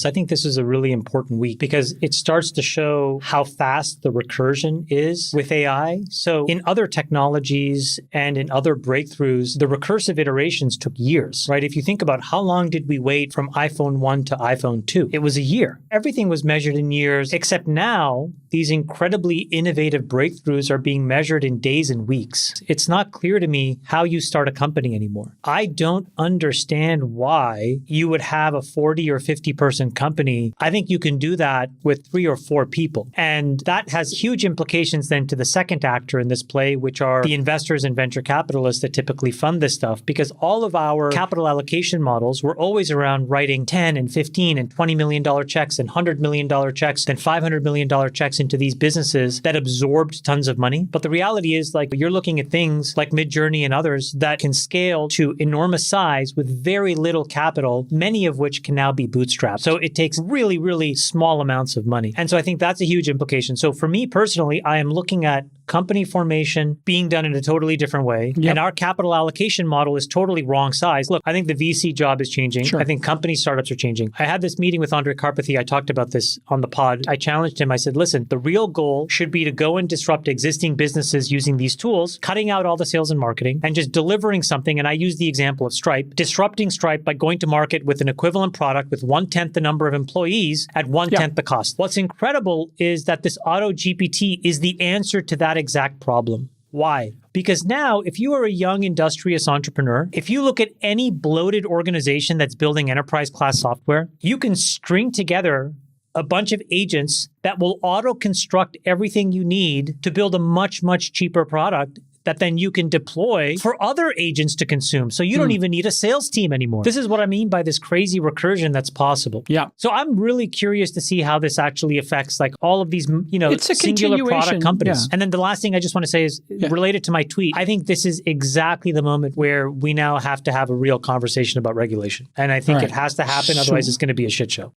So I think this is a really important week because it starts to show how fast the recursion is with AI. So in other technologies and in other breakthroughs, the recursive iterations took years, right? If you think about how long did we wait from iPhone 1 to iPhone 2, it was a year. Everything was measured in years, except now these incredibly innovative breakthroughs are being measured in days and weeks. It's not clear to me how you start a company anymore. I don't understand why you would have a 40 or 50 person company. I think you can do that with 3 or 4 people. And that has huge implications then to the second actor in this play, which are the investors and venture capitalists that typically fund this stuff, because all of our capital allocation models were always around writing 10 and 15 and $20 million checks and $100 million checks and $500 million checks into these businesses that absorbed tons of money. But the reality is, like, you're looking at things like Midjourney and others that can scale to enormous size with very little capital, many of which can now be bootstrapped. So it takes really, really small amounts of money. And so I think that's a huge implication. So for me personally, I am looking at company formation being done in a totally different way. Yep. And our capital allocation model is totally wrong size. Look, I think the VC job is changing. Sure. I think company startups are changing. I had this meeting with Andre Karpathy. I talked about this on the pod. I challenged him. I said, listen, the real goal should be to go and disrupt existing businesses using these tools, cutting out all the sales and marketing and just delivering something. And I use the example of Stripe, disrupting Stripe by going to market with an equivalent product with 1/10 the number of employees at 1/10 the cost. What's incredible is that this auto GPT is the answer to that exact problem. Why? Because now, if you are a young industrious entrepreneur, if you look at any bloated organization that's building enterprise class software, you can string together a bunch of agents that will auto-construct everything you need to build a much, much cheaper product that then you can deploy for other agents to consume. So you don't even need a sales team anymore. This is what I mean by this crazy recursion that's possible. Yeah. So I'm really curious to see how this actually affects like all of these, singular product companies. Yeah. And then the last thing I just want to say is related to my tweet. I think this is exactly the moment where we now have to have a real conversation about regulation. And I think it has to happen. Otherwise it's going to be a shit show.